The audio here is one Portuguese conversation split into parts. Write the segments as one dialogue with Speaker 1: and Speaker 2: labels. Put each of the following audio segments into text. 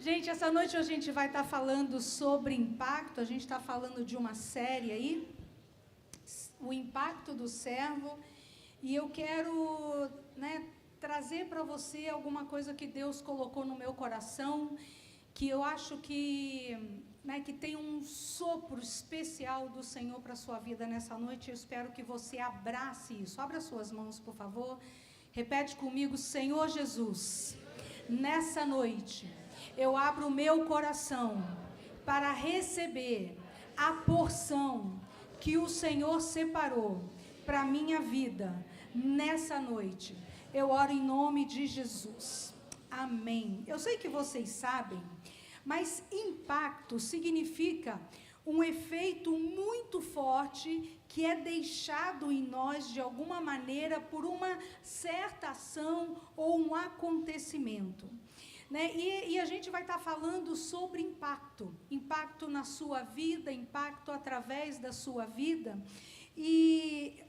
Speaker 1: Gente, essa noite a gente vai estar falando sobre impacto, a gente está falando de uma série aí, o impacto do servo, e eu quero, trazer para você alguma coisa que Deus colocou no meu coração, que eu acho que tem um sopro especial do Senhor para a sua vida nessa noite. Eu espero que você abrace isso. Abra suas mãos, por favor. Repete comigo: Senhor Jesus, nessa noite eu abro o meu coração para receber a porção que o Senhor separou para a minha vida nessa noite. Eu oro em nome de Jesus. Amém. Eu sei que vocês sabem, mas impacto significa um efeito muito forte que é deixado em nós de alguma maneira por uma certa ação ou um acontecimento. E a gente vai estar falando sobre impacto na sua vida, impacto através da sua vida. E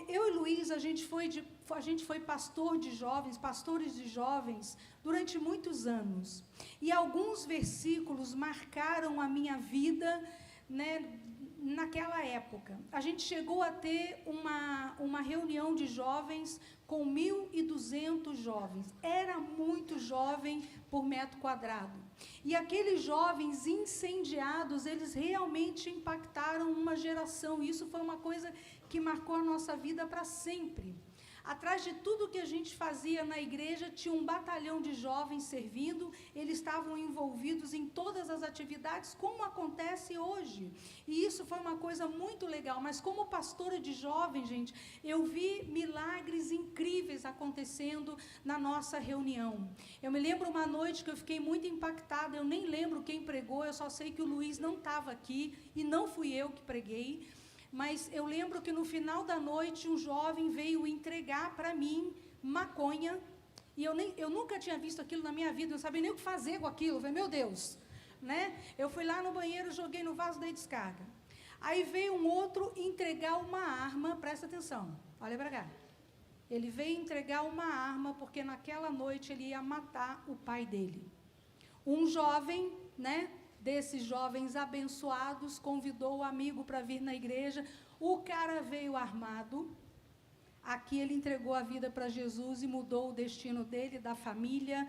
Speaker 1: eu e Luiz, a gente foi pastores de jovens durante muitos anos. E alguns versículos marcaram a minha vida, naquela época. A gente chegou a ter uma reunião de jovens com 1.200 jovens. Era muito jovem por metro quadrado. E aqueles jovens incendiados, eles realmente impactaram uma geração. Isso foi uma coisa que marcou a nossa vida para sempre. Atrás de tudo que a gente fazia na igreja, tinha um batalhão de jovens servindo, eles estavam envolvidos em todas as atividades, como acontece hoje. E isso foi uma coisa muito legal, mas como pastora de jovens, gente, eu vi milagres incríveis acontecendo na nossa reunião. Eu me lembro uma noite que eu fiquei muito impactada, eu nem lembro quem pregou, eu só sei que o Luiz não estava aqui, e não fui eu que preguei. Mas eu lembro que no final da noite um jovem veio entregar para mim maconha, e eu nunca tinha visto aquilo na minha vida, eu não sabia nem o que fazer com aquilo. Eu falei, meu Deus, Eu fui lá no banheiro, joguei no vaso, dei descarga. Aí veio um outro entregar uma arma, presta atenção, olha para cá. Ele veio entregar uma arma porque naquela noite ele ia matar o pai dele. Um jovem, desses jovens abençoados, convidou o amigo para vir na igreja. O cara veio armado. Aqui ele entregou a vida para Jesus e mudou o destino dele, da família,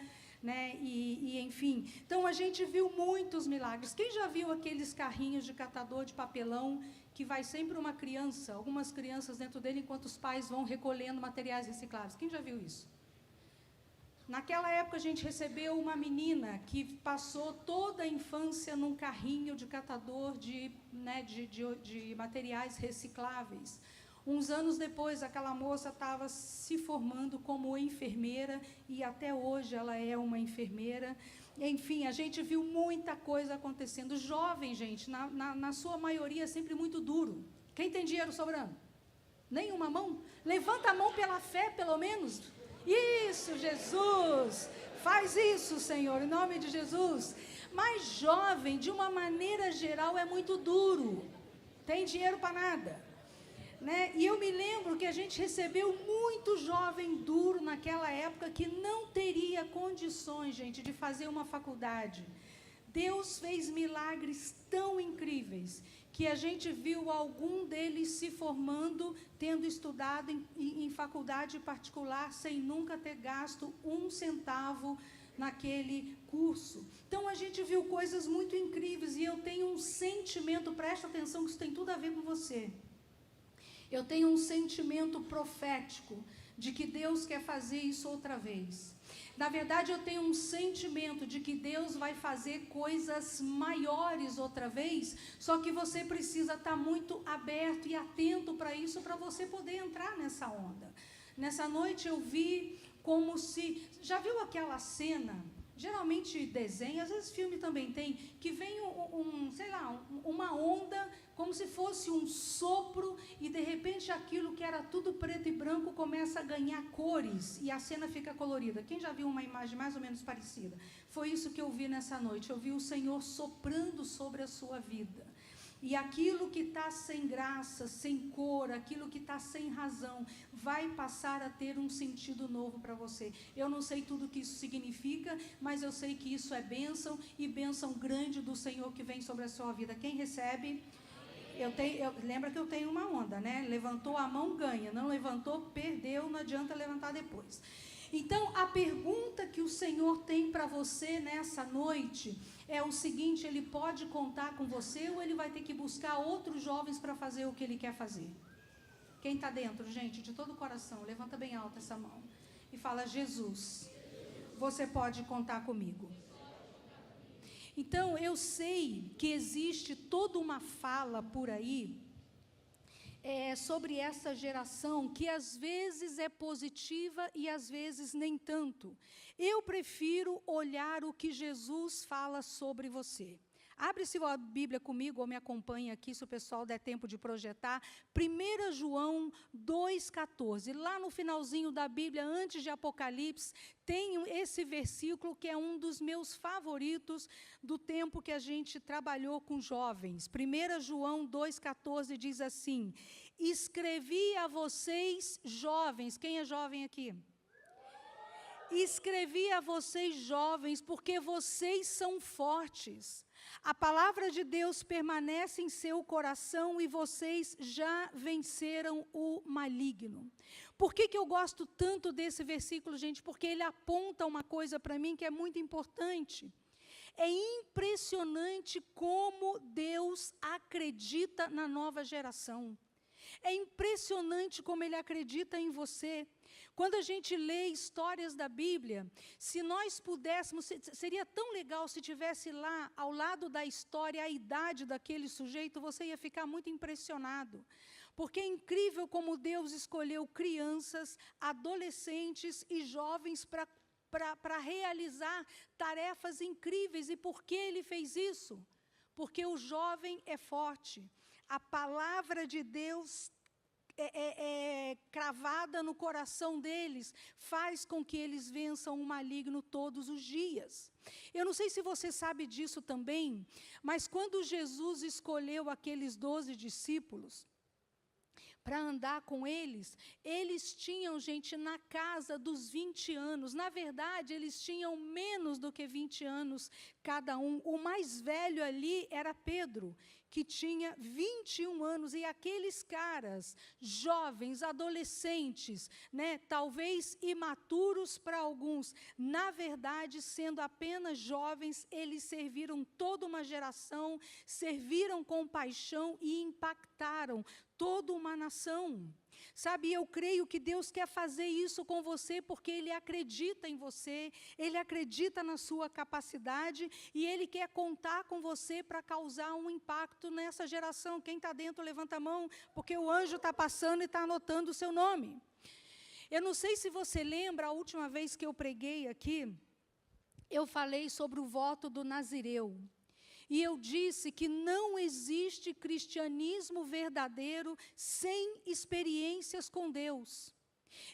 Speaker 1: enfim. Então a gente viu muitos milagres. Quem já viu aqueles carrinhos de catador de papelão que vai sempre uma criança, algumas crianças dentro dele, enquanto os pais vão recolhendo materiais recicláveis? Quem já viu isso? Naquela época a gente recebeu uma menina que passou toda a infância num carrinho de catador de materiais recicláveis. Uns anos depois, aquela moça estava se formando como enfermeira e até hoje ela é uma enfermeira. Enfim, a gente viu muita coisa acontecendo. Jovem, gente, na sua maioria, sempre muito duro. Quem tem dinheiro sobrando? Nenhuma mão? Levanta a mão pela fé, pelo menos. Isso, Jesus, faz isso, Senhor, em nome de Jesus. Mas jovem, de uma maneira geral, é muito duro, tem dinheiro para nada, E eu me lembro que a gente recebeu muito jovem duro naquela época que não teria condições, gente, de fazer uma faculdade. Deus fez milagres tão incríveis que a gente viu algum deles se formando, tendo estudado em faculdade particular, sem nunca ter gasto um centavo naquele curso. Então, a gente viu coisas muito incríveis, e eu tenho um sentimento, presta atenção que isso tem tudo a ver com você. Eu tenho um sentimento profético de que Deus quer fazer isso outra vez. Na verdade, eu tenho um sentimento de que Deus vai fazer coisas maiores outra vez, só que você precisa estar muito aberto e atento para isso, para você poder entrar nessa onda. Nessa noite eu vi como se... Já viu aquela cena? Geralmente desenho, às vezes filme também tem, que vem uma onda, como se fosse um sopro, e de repente aquilo que era tudo preto e branco começa a ganhar cores, e a cena fica colorida. Quem já viu uma imagem mais ou menos parecida? Foi isso que eu vi nessa noite. Eu vi o Senhor soprando sobre a sua vida. E aquilo que está sem graça, sem cor, aquilo que está sem razão, vai passar a ter um sentido novo para você. Eu não sei tudo o que isso significa, mas eu sei que isso é bênção, e bênção grande do Senhor que vem sobre a sua vida. Quem recebe? Lembra que eu tenho uma onda, né? Levantou a mão, ganha. Não levantou, perdeu, não adianta levantar depois. Então, a pergunta que o Senhor tem para você nessa noite é o seguinte: Ele pode contar com você, ou Ele vai ter que buscar outros jovens para fazer o que Ele quer fazer? Quem está dentro, gente, de todo o coração, levanta bem alta essa mão e fala: Jesus, você pode contar comigo. Então, eu sei que existe toda uma fala por aí sobre essa geração, que às vezes é positiva e às vezes nem tanto. Eu prefiro olhar o que Jesus fala sobre você. Abre-se a Bíblia comigo, ou me acompanhe aqui, se o pessoal der tempo de projetar. 1 João 2,14. Lá no finalzinho da Bíblia, antes de Apocalipse, tem esse versículo que é um dos meus favoritos do tempo que a gente trabalhou com jovens. 1 João 2,14 diz assim: escrevi a vocês jovens. Quem é jovem aqui? Escrevi a vocês jovens, porque vocês são fortes. A palavra de Deus permanece em seu coração e vocês já venceram o maligno. Por que eu gosto tanto desse versículo, gente? Porque ele aponta uma coisa para mim que é muito importante. É impressionante como Deus acredita na nova geração. É impressionante como Ele acredita em você. Quando a gente lê histórias da Bíblia, se nós pudéssemos, seria tão legal se tivesse lá, ao lado da história, a idade daquele sujeito, você ia ficar muito impressionado. Porque é incrível como Deus escolheu crianças, adolescentes e jovens para realizar tarefas incríveis. E por que Ele fez isso? Porque o jovem é forte. A palavra de Deus cravada no coração deles, faz com que eles vençam o maligno todos os dias. Eu não sei se você sabe disso também, mas quando Jesus escolheu aqueles 12 discípulos para andar com eles, eles tinham, gente, na casa dos 20 anos. Na verdade, eles tinham menos do que 20 anos cada um. O mais velho ali era Pedro, que tinha 21 anos, e aqueles caras, jovens, adolescentes, né, talvez imaturos para alguns, na verdade, sendo apenas jovens, eles serviram toda uma geração, serviram com paixão e impactaram toda uma nação. Sabe, eu creio que Deus quer fazer isso com você, porque Ele acredita em você, Ele acredita na sua capacidade, e Ele quer contar com você para causar um impacto nessa geração. Quem está dentro, levanta a mão, porque o anjo está passando e está anotando o seu nome. Eu não sei se você lembra, a última vez que eu preguei aqui, eu falei sobre o voto do Nazireu. E eu disse que não existe cristianismo verdadeiro sem experiências com Deus.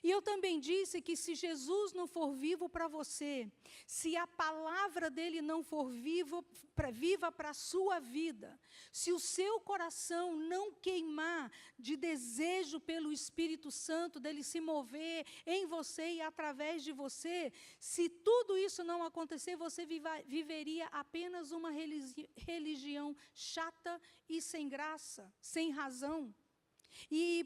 Speaker 1: E eu também disse que se Jesus não for vivo para você, se a palavra dele não for viva para a sua vida, se o seu coração não queimar de desejo pelo Espírito Santo, dele se mover em você e através de você, se tudo isso não acontecer, você viveria apenas uma religião chata e sem graça, sem razão. E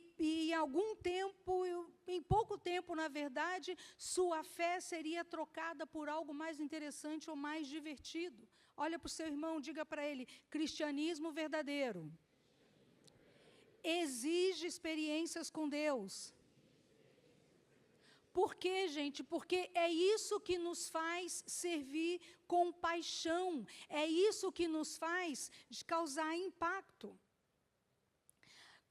Speaker 1: em pouco tempo, na verdade, sua fé seria trocada por algo mais interessante ou mais divertido. Olha para o seu irmão, diga para ele: cristianismo verdadeiro exige experiências com Deus. Por quê, gente? Porque é isso que nos faz servir com paixão, é isso que nos faz causar impacto.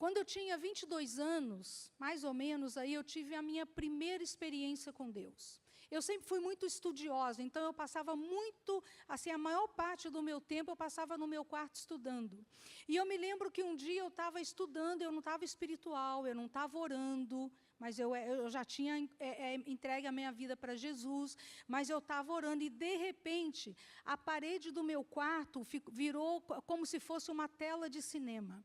Speaker 1: Quando eu tinha 22 anos, mais ou menos, aí eu tive a minha primeira experiência com Deus. Eu sempre fui muito estudiosa, então eu passava muito, assim, a maior parte do meu tempo eu passava no meu quarto estudando. E eu me lembro que um dia eu estava estudando, eu não estava espiritual, eu não estava orando, mas eu já tinha entregue a minha vida para Jesus, mas eu estava orando, e, de repente, a parede do meu quarto virou como se fosse uma tela de cinema.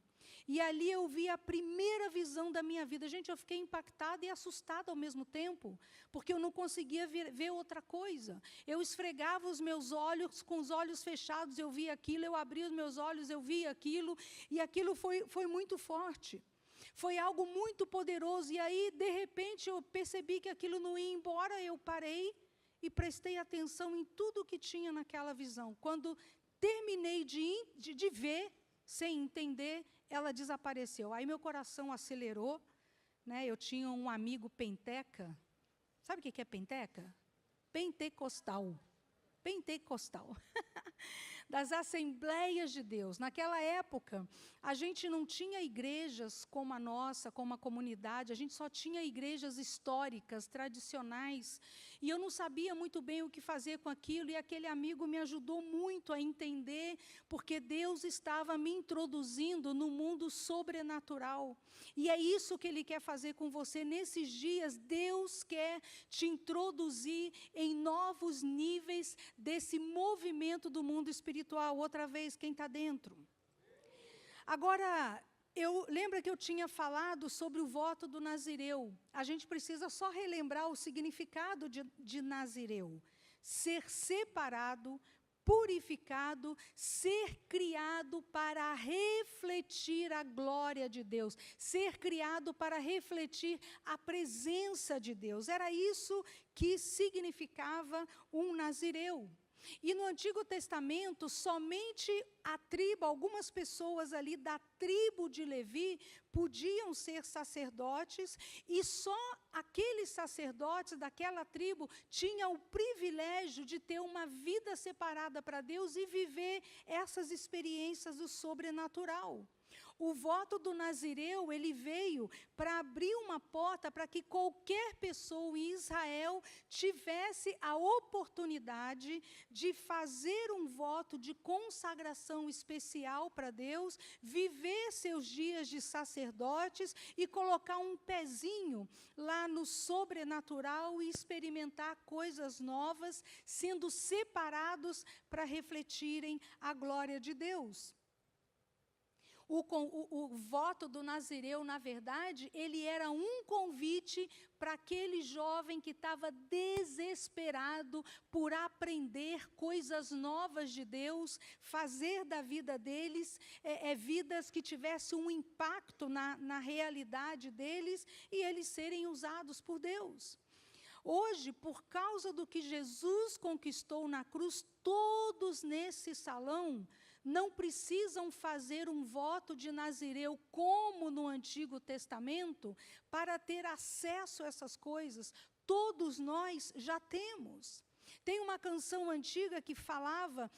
Speaker 1: E ali eu vi a primeira visão da minha vida. Gente, eu fiquei impactada e assustada ao mesmo tempo, porque eu não conseguia ver outra coisa. Eu esfregava os meus olhos, com os olhos fechados, eu via aquilo, eu abria os meus olhos, eu via aquilo, e aquilo foi muito forte. Foi algo muito poderoso, e aí, de repente, eu percebi que aquilo não ia embora, eu parei e prestei atenção em tudo que tinha naquela visão. Quando terminei de ver, sem entender, ela desapareceu. Aí meu coração acelerou, né? Eu tinha um amigo penteca. Sabe o que é penteca? Pentecostal. Pentecostal. Das Assembleias de Deus. Naquela época, a gente não tinha igrejas como a nossa, como a comunidade, a gente só tinha igrejas históricas, tradicionais, e eu não sabia muito bem o que fazer com aquilo, e aquele amigo me ajudou muito a entender, porque Deus estava me introduzindo no mundo sobrenatural, e é isso que Ele quer fazer com você. Nesses dias, Deus quer te introduzir em novos níveis desse movimento do mundo espiritual. Outra vez, quem está dentro? Agora, lembra que eu tinha falado sobre o voto do Nazireu. A gente precisa só relembrar o significado de Nazireu. Ser separado, purificado, ser criado para refletir a glória de Deus, ser criado para refletir a presença de Deus. Era isso que significava um Nazireu. E no Antigo Testamento, somente algumas pessoas ali da tribo de Levi podiam ser sacerdotes, e só aqueles sacerdotes daquela tribo tinham o privilégio de ter uma vida separada para Deus e viver essas experiências do sobrenatural. O voto do Nazireu, ele veio para abrir uma porta para que qualquer pessoa em Israel tivesse a oportunidade de fazer um voto de consagração especial para Deus, viver seus dias de sacerdotes e colocar um pezinho lá no sobrenatural e experimentar coisas novas, sendo separados para refletirem a glória de Deus. O voto do Nazireu, na verdade, ele era um convite para aquele jovem que estava desesperado por aprender coisas novas de Deus, fazer da vida deles vidas que tivessem um impacto na realidade deles, e eles serem usados por Deus. Hoje, por causa do que Jesus conquistou na cruz, todos nesse salão não precisam fazer um voto de Nazireu como no Antigo Testamento para ter acesso a essas coisas. Todos nós já temos. Tem uma canção antiga que fala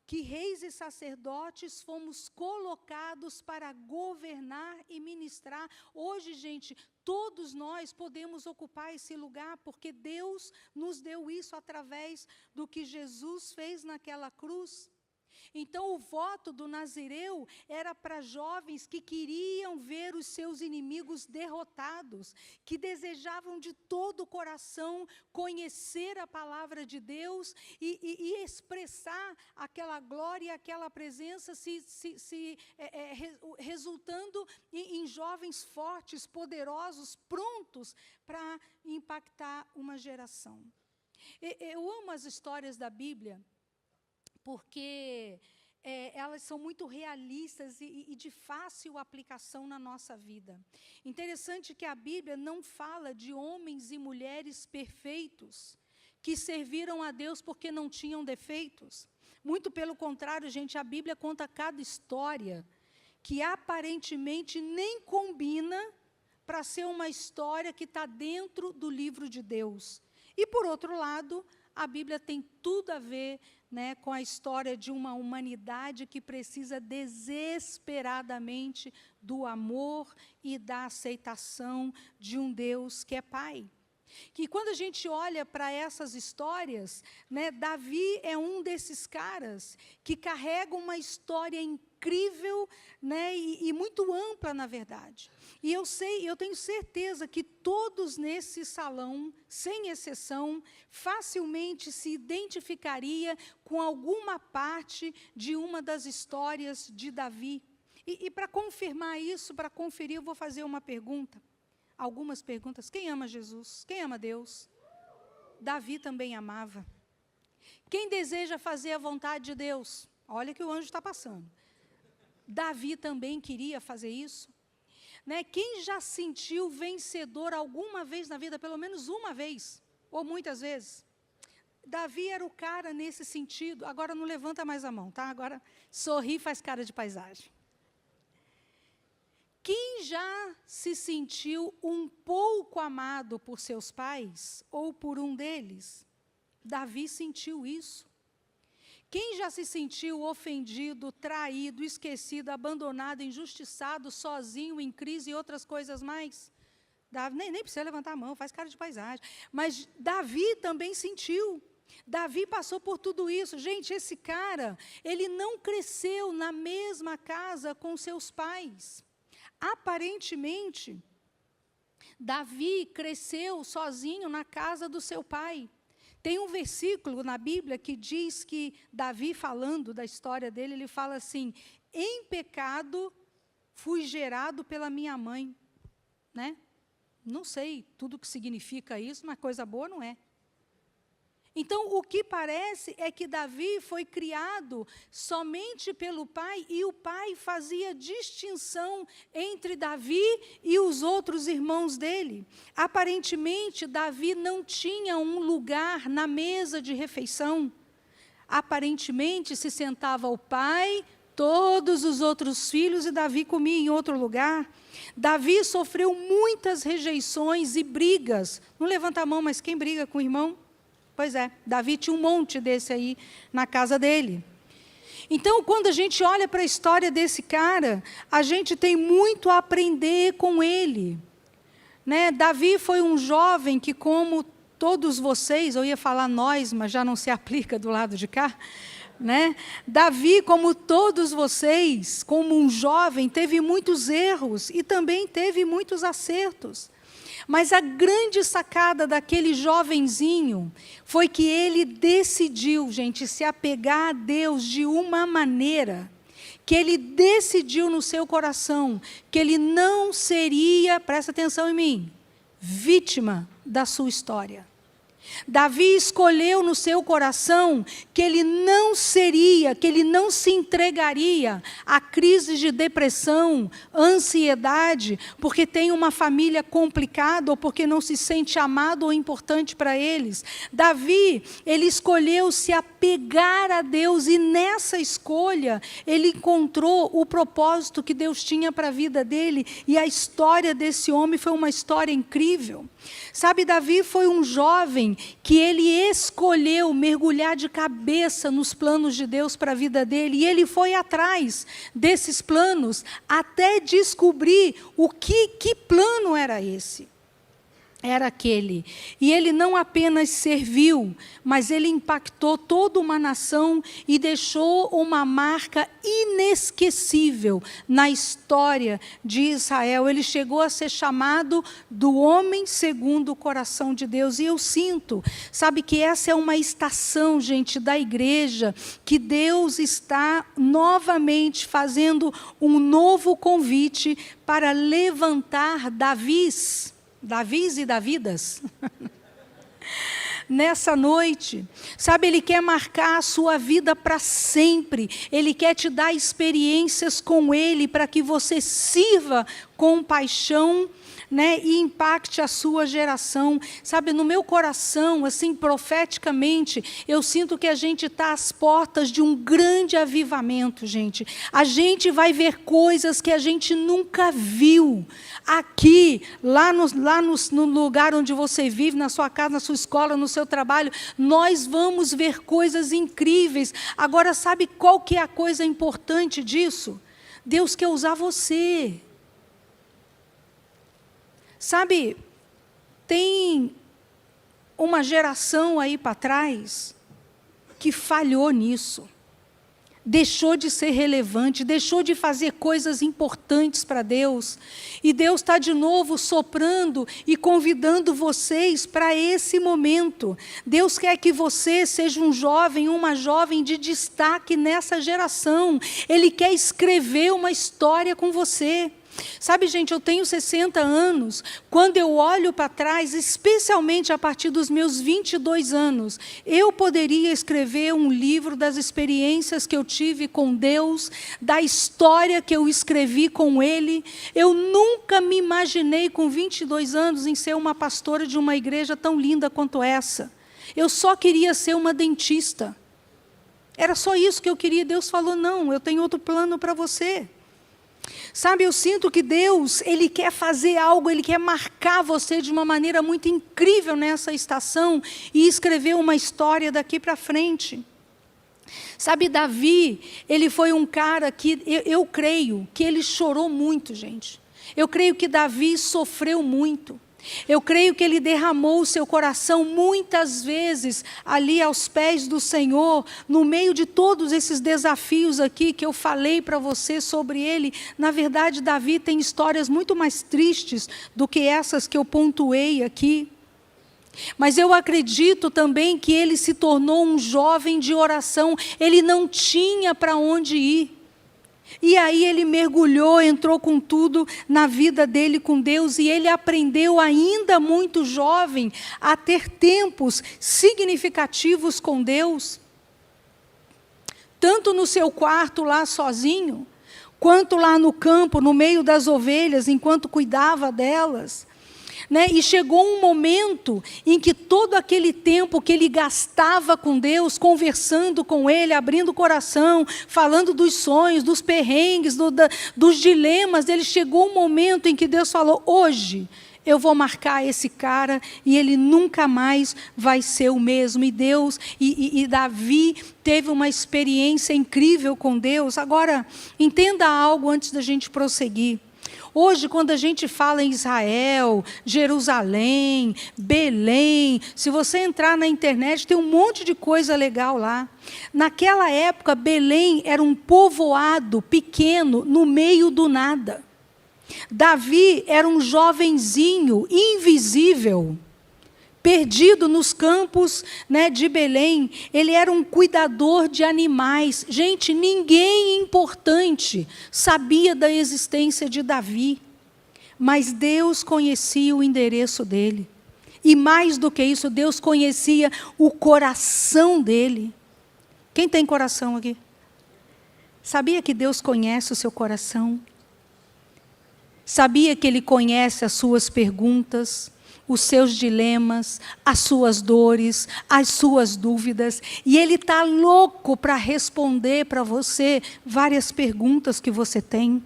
Speaker 1: que reis e sacerdotes fomos colocados para governar e ministrar. Hoje, gente, todos nós podemos ocupar esse lugar, porque Deus nos deu isso através do que Jesus fez naquela cruz. Então, o voto do Nazireu era para jovens que queriam ver os seus inimigos derrotados, que desejavam de todo o coração conhecer a palavra de Deus e expressar aquela glória e aquela presença, resultando em jovens fortes, poderosos, prontos para impactar uma geração. Eu amo as histórias da Bíblia, porque elas são muito realistas e de fácil aplicação na nossa vida. Interessante que a Bíblia não fala de homens e mulheres perfeitos, que serviram a Deus porque não tinham defeitos. Muito pelo contrário, gente, a Bíblia conta cada história que aparentemente nem combina para ser uma história que está dentro do livro de Deus. E, por outro lado, a Bíblia tem tudo a ver, com a história de uma humanidade que precisa desesperadamente do amor e da aceitação de um Deus que é Pai. Que quando a gente olha para essas histórias, né, Davi é um desses caras que carrega uma história incrível, né, e muito ampla, na verdade. E eu tenho certeza que todos nesse salão, sem exceção, facilmente se identificaria com alguma parte de uma das histórias de Davi. E para confirmar isso, para conferir, eu vou fazer uma pergunta. Algumas perguntas. Quem ama Jesus? Quem ama Deus? Davi também amava. Quem deseja fazer a vontade de Deus? Olha que o anjo está passando. Davi também queria fazer isso. Né? Quem já sentiu vencedor alguma vez na vida, pelo menos uma vez, ou muitas vezes? Davi era o cara nesse sentido. Agora não levanta mais a mão, tá? Agora sorri e faz cara de paisagem. Quem já se sentiu um pouco amado por seus pais, ou por um deles? Davi sentiu isso. Quem já se sentiu ofendido, traído, esquecido, abandonado, injustiçado, sozinho, em crise e outras coisas mais? Davi, nem precisa levantar a mão, faz cara de paisagem. Mas Davi também sentiu. Davi passou por tudo isso. Gente, esse cara, ele não cresceu na mesma casa com seus pais. Aparentemente, Davi cresceu sozinho na casa do seu pai. Tem um versículo na Bíblia que diz que Davi, falando da história dele, ele fala assim: em pecado fui gerado pela minha mãe. Né? Não sei tudo o que significa isso, mas coisa boa não é. Então, o que parece é que Davi foi criado somente pelo pai, e o pai fazia distinção entre Davi e os outros irmãos dele. Aparentemente, Davi não tinha um lugar na mesa de refeição. Aparentemente, se sentava o pai, todos os outros filhos, e Davi comia em outro lugar. Davi sofreu muitas rejeições e brigas. Não levanta a mão, mas quem briga com o irmão? Pois é, Davi tinha um monte desse aí na casa dele. Então, quando a gente olha para a história desse cara, a gente tem muito a aprender com ele. Né? Davi foi um jovem que, como todos vocês, eu ia falar nós, mas já não se aplica do lado de cá, né? Davi, como todos vocês, como um jovem, teve muitos erros e também teve muitos acertos. Mas a grande sacada daquele jovenzinho foi que ele decidiu, gente, se apegar a Deus de uma maneira que ele decidiu no seu coração que ele não seria, presta atenção em mim, vítima da sua história. Davi escolheu no seu coração que ele não seria, que ele não se entregaria a crises de depressão, ansiedade, porque tem uma família complicada ou porque não se sente amado ou importante para eles. Davi, ele escolheu se apegar a Deus e nessa escolha ele encontrou o propósito que Deus tinha para a vida dele, e a história desse homem foi uma história incrível. Sabe, Davi foi um jovem que ele escolheu mergulhar de cabeça nos planos de Deus para a vida dele, e ele foi atrás desses planos até descobrir que plano era esse. Era aquele. E ele não apenas serviu, mas ele impactou toda uma nação e deixou uma marca inesquecível na história de Israel. Ele chegou a ser chamado do homem segundo o coração de Deus. E eu sinto, sabe, que essa é uma estação, gente, da igreja, que Deus está novamente fazendo um novo convite para levantar Davis e Davidas, nessa noite, sabe, Ele quer marcar a sua vida para sempre, Ele quer te dar experiências com Ele, para que você sirva com paixão, né, e impacte a sua geração. Sabe, no meu coração, assim, profeticamente, eu sinto que a gente está às portas de um grande avivamento, gente. A gente vai ver coisas que a gente nunca viu. Aqui, lá no lugar onde você vive, na sua casa, na sua escola, no seu trabalho, nós vamos ver coisas incríveis. Agora, sabe qual que é a coisa importante disso? Deus quer usar você. Sabe, tem uma geração aí para trás que falhou nisso. Deixou de ser relevante, deixou de fazer coisas importantes para Deus. E Deus está de novo soprando e convidando vocês para esse momento. Deus quer que você seja um jovem, uma jovem de destaque nessa geração. Ele quer escrever uma história com você. Sabe, gente, eu tenho 60 anos. Quando eu olho para trás, especialmente a partir dos meus 22 anos, eu poderia escrever um livro das experiências que eu tive com Deus, da história que eu escrevi com Ele. Eu nunca me imaginei com 22 anos em ser uma pastora de uma igreja tão linda quanto essa. Eu só queria ser uma dentista. Era só isso que eu queria. Deus falou, não, eu tenho outro plano para você. Sabe, eu sinto que Deus, Ele quer fazer algo, Ele quer marcar você de uma maneira muito incrível nessa estação e escrever uma história daqui para frente. Sabe, Davi, ele foi um cara que, eu creio que ele chorou muito, gente. Eu creio que Davi sofreu muito. Eu creio que ele derramou o seu coração muitas vezes ali aos pés do Senhor, no meio de todos esses desafios aqui que eu falei para você sobre ele. Na verdade, Davi tem histórias muito mais tristes do que essas que eu pontuei aqui. Mas eu acredito também que ele se tornou um jovem de oração. Ele não tinha para onde ir. E aí ele mergulhou, entrou com tudo na vida dele com Deus, e ele aprendeu ainda muito jovem a ter tempos significativos com Deus. Tanto no seu quarto lá sozinho, quanto lá no campo, no meio das ovelhas, enquanto cuidava delas. E chegou um momento em que todo aquele tempo que ele gastava com Deus, conversando com Ele, abrindo o coração, falando dos sonhos, dos perrengues, dos dilemas, ele chegou um momento em que Deus falou, hoje eu vou marcar esse cara e ele nunca mais vai ser o mesmo. E Deus, e Davi teve uma experiência incrível com Deus. Agora, entenda algo antes da gente prosseguir. Hoje, quando a gente fala em Israel, Jerusalém, Belém, se você entrar na internet, tem um monte de coisa legal lá. Naquela época, Belém era um povoado pequeno, no meio do nada. Davi era um jovenzinho invisível, perdido nos campos, de Belém. Ele era um cuidador de animais. Gente, ninguém importante sabia da existência de Davi. Mas Deus conhecia o endereço dele. E mais do que isso, Deus conhecia o coração dele. Quem tem coração aqui? Sabia que Deus conhece o seu coração? Sabia que Ele conhece as suas perguntas, os seus dilemas, as suas dores, as suas dúvidas, e Ele está louco para responder para você várias perguntas que você tem.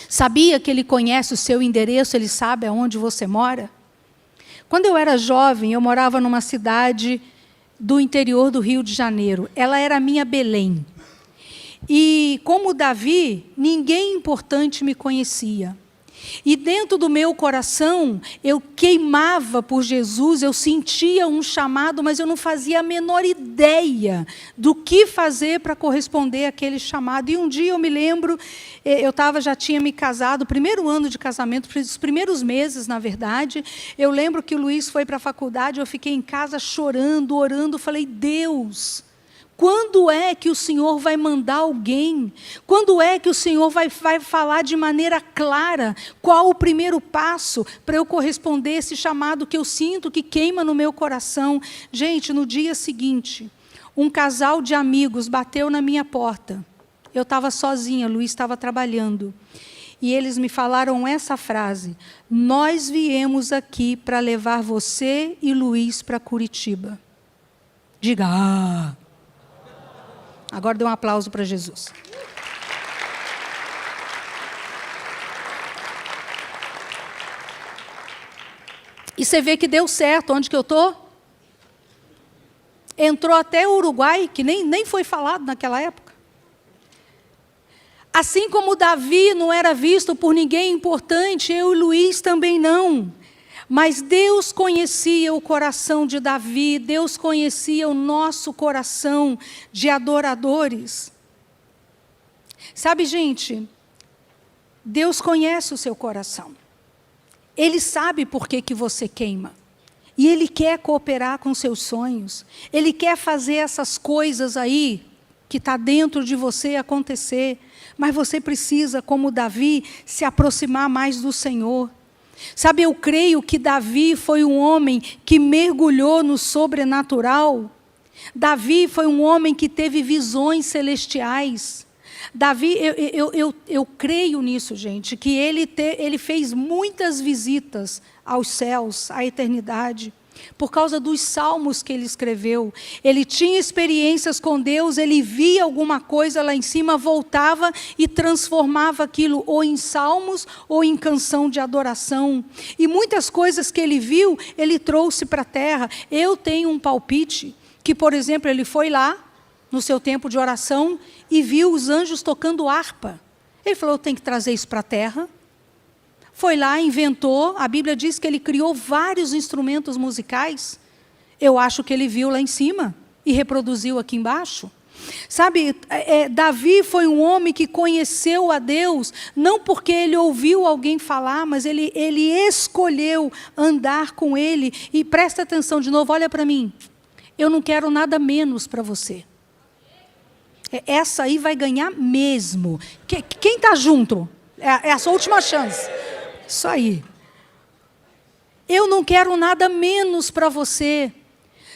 Speaker 1: Sabia que Ele conhece o seu endereço, Ele sabe aonde você mora? Quando eu era jovem, eu morava numa cidade do interior do Rio de Janeiro. Ela era a minha Belém. E como Davi, ninguém importante me conhecia. E dentro do meu coração, eu queimava por Jesus, eu sentia um chamado, mas eu não fazia a menor ideia do que fazer para corresponder àquele chamado. E um dia eu me lembro, já tinha me casado, primeiro ano de casamento, os primeiros meses, na verdade, eu lembro que o Luiz foi para a faculdade, eu fiquei em casa chorando, orando, falei, Deus, quando é que o Senhor vai mandar alguém? Quando é que o Senhor vai falar de maneira clara qual o primeiro passo para eu corresponder a esse chamado que eu sinto, que queima no meu coração? Gente, no dia seguinte, um casal de amigos bateu na minha porta. Eu estava sozinha, Luiz estava trabalhando. E eles me falaram essa frase, nós viemos aqui para levar você e Luiz para Curitiba. Diga, Agora dê um aplauso para Jesus. E você vê que deu certo. Onde que eu estou? Entrou até o Uruguai, que nem foi falado naquela época. Assim como Davi não era visto por ninguém importante, eu e Luiz também não. Mas Deus conhecia o coração de Davi, Deus conhecia o nosso coração de adoradores. Sabe, gente, Deus conhece o seu coração. Ele sabe por que você queima. E Ele quer cooperar com seus sonhos. Ele quer fazer essas coisas aí, que está dentro de você, acontecer. Mas você precisa, como Davi, se aproximar mais do Senhor. Sabe, eu creio que Davi foi um homem que mergulhou no sobrenatural. Davi foi um homem que teve visões celestiais. Davi, eu creio nisso, gente, que ele fez muitas visitas aos céus, à eternidade, por causa dos salmos que ele escreveu. Ele tinha experiências com Deus, ele via alguma coisa lá em cima, voltava e transformava aquilo ou em salmos ou em canção de adoração. E muitas coisas que ele viu, ele trouxe para a terra. Eu tenho um palpite que, por exemplo, ele foi lá, no seu tempo de oração, e viu os anjos tocando harpa. Ele falou, eu tenho que trazer isso para a terra. Foi lá, inventou, a Bíblia diz que ele criou vários instrumentos musicais. Eu acho que ele viu lá em cima e reproduziu aqui embaixo. Sabe, Davi foi um homem que conheceu a Deus, não porque ele ouviu alguém falar, mas ele escolheu andar com ele. E presta atenção de novo, olha para mim. Eu não quero nada menos para você. Essa aí vai ganhar mesmo. Quem está junto? É a sua última chance. Isso aí. Eu não quero nada menos para você.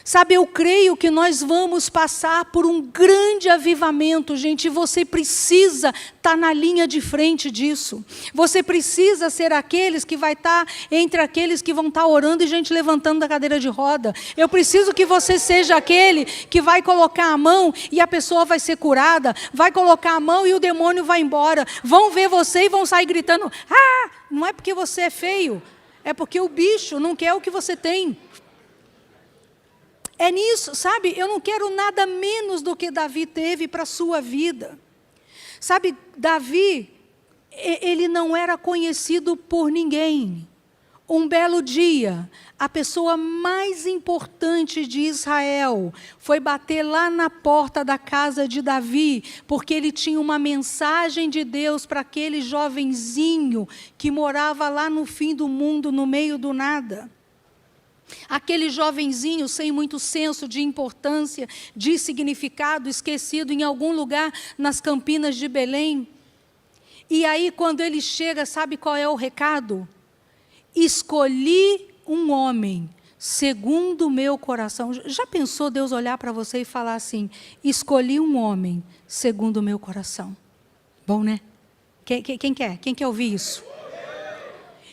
Speaker 1: Sabe, eu creio que nós vamos passar por um grande avivamento, gente, e você precisa estar na linha de frente disso. Você precisa ser aqueles que vai estar entre aqueles que vão estar orando e gente levantando da cadeira de roda. Eu preciso que você seja aquele que vai colocar a mão e a pessoa vai ser curada, vai colocar a mão e o demônio vai embora. Vão ver você e vão sair gritando, ah, não é porque você é feio, é porque o bicho não quer o que você tem. É nisso, sabe? Eu não quero nada menos do que Davi teve para a sua vida. Sabe, Davi, ele não era conhecido por ninguém. Um belo dia, a pessoa mais importante de Israel foi bater lá na porta da casa de Davi, porque ele tinha uma mensagem de Deus para aquele jovenzinho que morava lá no fim do mundo, no meio do nada. Aquele jovenzinho sem muito senso de importância, de significado, esquecido em algum lugar nas campinas de Belém. E aí, quando ele chega, sabe qual é o recado? Escolhi um homem segundo o meu coração. Já pensou Deus olhar para você e falar assim, escolhi um homem segundo o meu coração? Bom, né? Quem quer? Quem quer ouvir isso?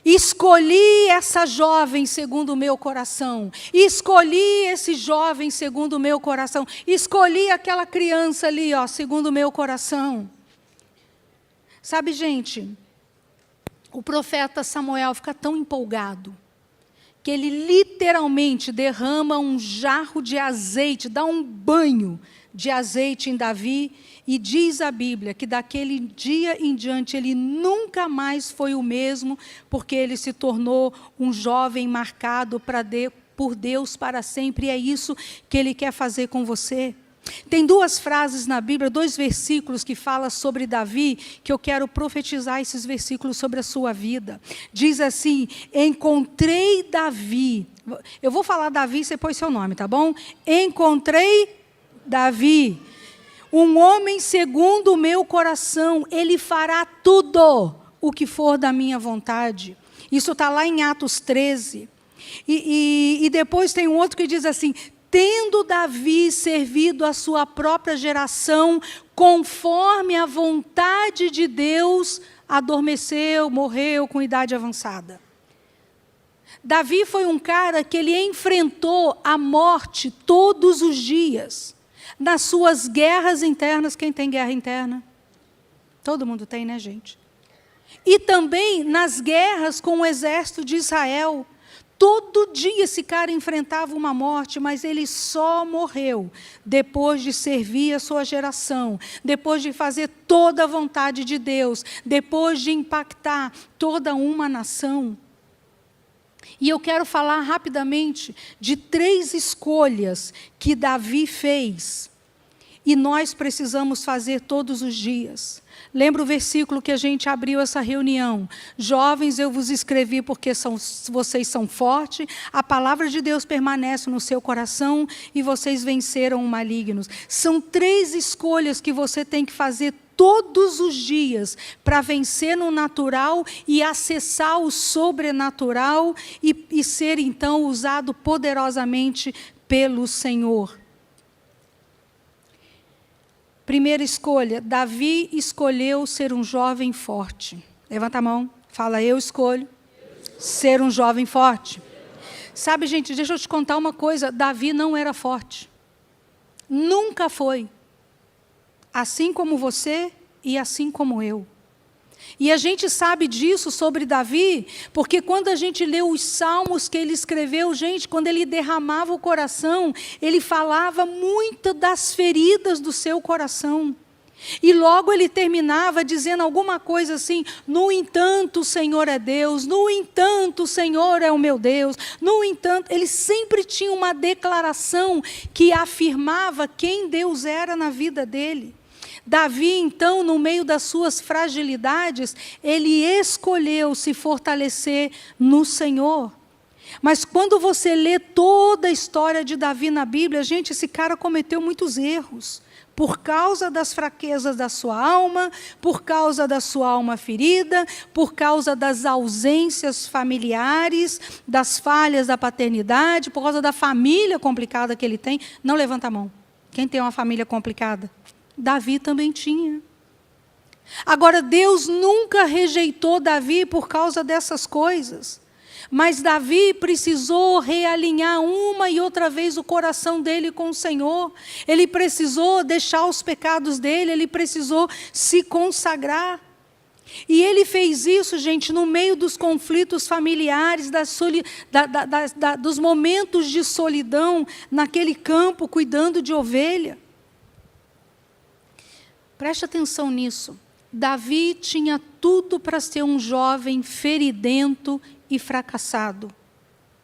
Speaker 1: Escolhi essa jovem segundo o meu coração. Escolhi esse jovem segundo o meu coração. Escolhi aquela criança ali, ó, segundo o meu coração. Sabe, gente, o profeta Samuel fica tão empolgado que ele literalmente derrama um jarro de azeite, dá um banho de azeite em Davi, e diz a Bíblia que daquele dia em diante ele nunca mais foi o mesmo, porque ele se tornou um jovem marcado por Deus para sempre, e é isso que ele quer fazer com você. Tem duas frases na Bíblia, 2 versículos que falam sobre Davi, que eu quero profetizar esses versículos sobre a sua vida. Diz assim, encontrei Davi, eu vou falar Davi, você põe seu nome, tá bom? Encontrei Davi, um homem segundo o meu coração, ele fará tudo o que for da minha vontade. Isso está lá em Atos 13. E depois tem um outro que diz assim, tendo Davi servido a sua própria geração, conforme a vontade de Deus, adormeceu, morreu com idade avançada. Davi foi um cara que ele enfrentou a morte todos os dias. Nas suas guerras internas, quem tem guerra interna? Todo mundo tem, né, gente? E também nas guerras com o exército de Israel. Todo dia esse cara enfrentava uma morte, mas ele só morreu depois de servir a sua geração, depois de fazer toda a vontade de Deus, depois de impactar toda uma nação. E eu quero falar rapidamente de 3 escolhas que Davi fez. E nós precisamos fazer todos os dias. Lembra o versículo que a gente abriu essa reunião? Jovens, eu vos escrevi porque vocês são fortes, a palavra de Deus permanece no seu coração e vocês venceram o maligno. São 3 escolhas que você tem que fazer todos os dias para vencer no natural e acessar o sobrenatural e ser então usado poderosamente pelo Senhor. Primeira escolha, Davi escolheu ser um jovem forte. Levanta a mão, fala, eu escolho ser um jovem forte. Sabe, gente, deixa eu te contar uma coisa, Davi não era forte. Nunca foi. Assim como você e assim como eu. E a gente sabe disso sobre Davi, porque quando a gente lê os salmos que ele escreveu, gente, quando ele derramava o coração, ele falava muito das feridas do seu coração. E logo ele terminava dizendo alguma coisa assim, no entanto o Senhor é Deus, no entanto o Senhor é o meu Deus, no entanto, ele sempre tinha uma declaração que afirmava quem Deus era na vida dele. Davi, então, no meio das suas fragilidades, ele escolheu se fortalecer no Senhor. Mas quando você lê toda a história de Davi na Bíblia, gente, esse cara cometeu muitos erros. Por causa das fraquezas da sua alma, por causa da sua alma ferida, por causa das ausências familiares, das falhas da paternidade, por causa da família complicada que ele tem. Não levanta a mão. Quem tem uma família complicada? Davi também tinha. Agora, Deus nunca rejeitou Davi por causa dessas coisas. Mas Davi precisou realinhar uma e outra vez o coração dele com o Senhor. Ele precisou deixar os pecados dele, ele precisou se consagrar. E ele fez isso, gente, no meio dos conflitos familiares, dos momentos de solidão, naquele campo, cuidando de ovelha. Preste atenção nisso. Davi tinha tudo para ser um jovem feridento e fracassado.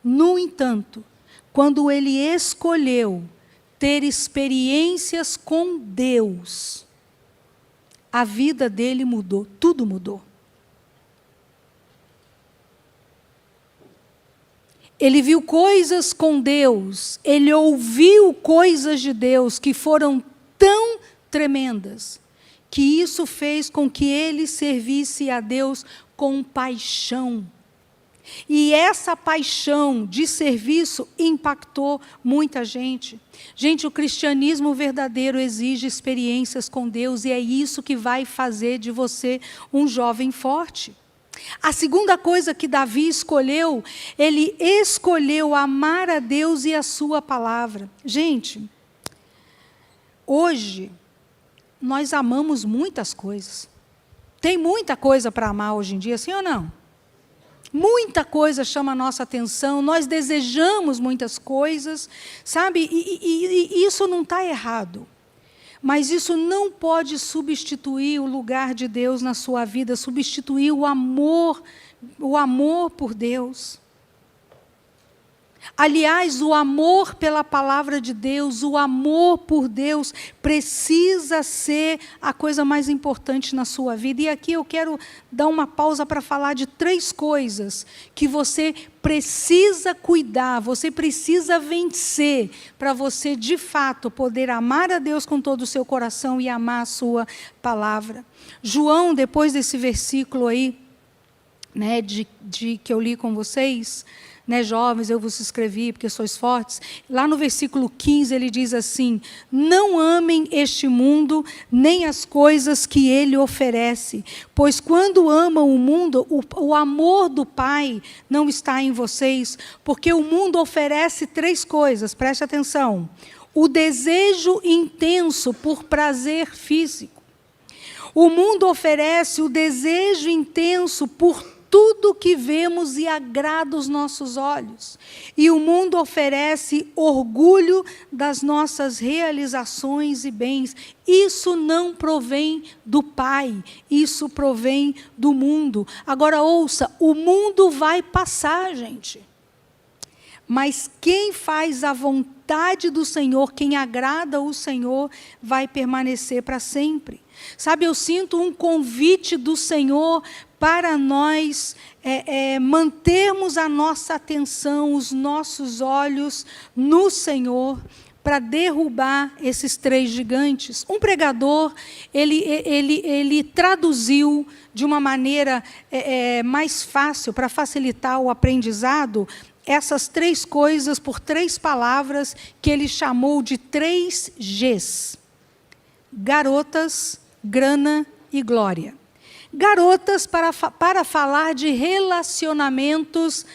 Speaker 1: No entanto, quando ele escolheu ter experiências com Deus, a vida dele mudou, tudo mudou. Ele viu coisas com Deus, ele ouviu coisas de Deus que foram tão tremendas, que isso fez com que ele servisse a Deus com paixão. E essa paixão de serviço impactou muita gente. Gente, o cristianismo verdadeiro exige experiências com Deus e é isso que vai fazer de você um jovem forte. A segunda coisa que Davi escolheu, ele escolheu amar a Deus e a sua palavra. Gente, hoje nós amamos muitas coisas. Tem muita coisa para amar hoje em dia, sim ou não? Muita coisa chama a nossa atenção, nós desejamos muitas coisas, sabe? E isso não está errado. Mas isso não pode substituir o lugar de Deus na sua vida, substituir o amor por Deus. Aliás, o amor pela palavra de Deus, o amor por Deus, precisa ser a coisa mais importante na sua vida. E aqui eu quero dar uma pausa para falar de 3 coisas que você precisa cuidar, você precisa vencer, para você, de fato, poder amar a Deus com todo o seu coração e amar a sua palavra. João, depois desse versículo aí, né, que eu li com vocês, né, jovens, eu vos escrevi porque sois fortes. Lá no versículo 15 ele diz assim: não amem este mundo, nem as coisas que ele oferece, pois quando amam o mundo, o amor do Pai não está em vocês, porque o mundo oferece 3 coisas, preste atenção: o desejo intenso por prazer físico. O mundo oferece o desejo intenso por tudo que vemos e agrada os nossos olhos. E o mundo oferece orgulho das nossas realizações e bens. Isso não provém do Pai, isso provém do mundo. Agora ouça, o mundo vai passar, gente. Mas quem faz a vontade do Senhor, quem agrada o Senhor, vai permanecer para sempre. Sabe, eu sinto um convite do Senhor para nós mantermos a nossa atenção, os nossos olhos no Senhor, para derrubar esses 3 gigantes. Um pregador, ele traduziu de uma maneira mais fácil, para facilitar o aprendizado, essas 3 coisas por 3 palavras que ele chamou de 3 Gs. Garotas, grana e glória. Garotas para falar de relacionamentos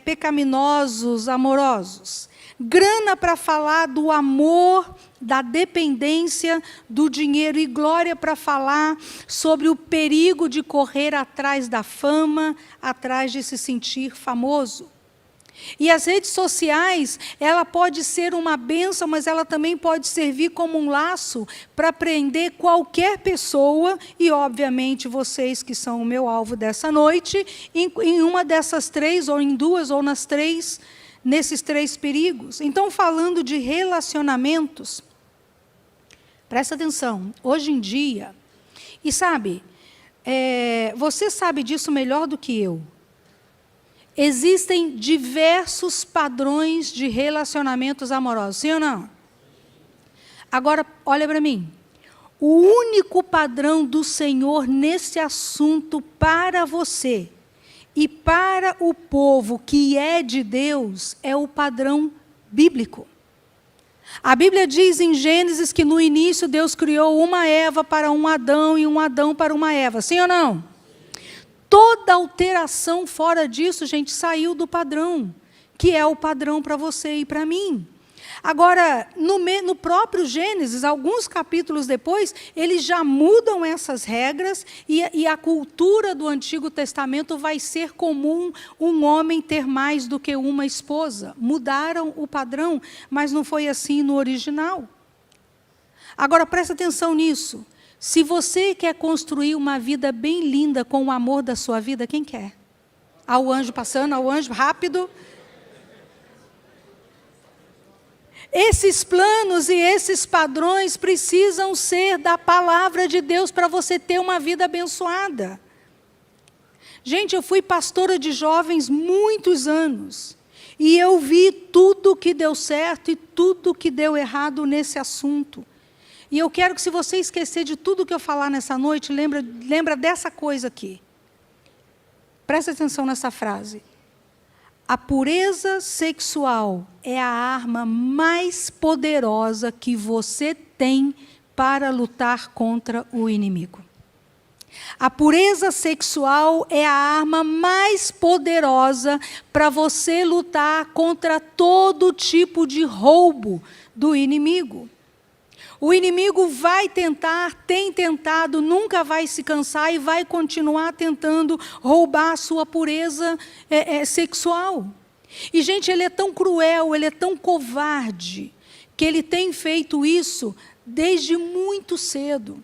Speaker 1: pecaminosos, amorosos. Grana para falar do amor, da dependência do dinheiro. E glória para falar sobre o perigo de correr atrás da fama, atrás de se sentir famoso. E as redes sociais, ela pode ser uma bênção, mas ela também pode servir como um laço para prender qualquer pessoa, e obviamente vocês que são o meu alvo dessa noite, em uma dessas 3, ou em 2, ou nesses 3 perigos. Então, falando de relacionamentos, presta atenção, hoje em dia, e sabe, você sabe disso melhor do que eu. Existem diversos padrões de relacionamentos amorosos, sim ou não? Agora, olha para mim. O único padrão do Senhor nesse assunto para você e para o povo que é de Deus é o padrão bíblico. A Bíblia diz em Gênesis que no início Deus criou uma Eva para um Adão e um Adão para uma Eva, sim ou não? Toda alteração fora disso, gente, saiu do padrão, que é o padrão para você e para mim. Agora, no próprio Gênesis, alguns capítulos depois, eles já mudam essas regras e a cultura do Antigo Testamento vai ser comum um homem ter mais do que uma esposa. Mudaram o padrão, mas não foi assim no original. Agora, presta atenção nisso. Se você quer construir uma vida bem linda com o amor da sua vida, quem quer? Ao anjo passando, ao anjo rápido. Esses planos e esses padrões precisam ser da palavra de Deus para você ter uma vida abençoada. Gente, eu fui pastora de jovens muitos anos. E eu vi tudo que deu certo e tudo que deu errado nesse assunto. E eu quero que, se você esquecer de tudo que eu falar nessa noite, lembra dessa coisa aqui. Presta atenção nessa frase. A pureza sexual é a arma mais poderosa que você tem para lutar contra o inimigo. A pureza sexual é a arma mais poderosa para você lutar contra todo tipo de roubo do inimigo. O inimigo vai tentar, tem tentado, nunca vai se cansar e vai continuar tentando roubar a sua pureza sexual. E, gente, ele é tão cruel, ele é tão covarde, que ele tem feito isso desde muito cedo.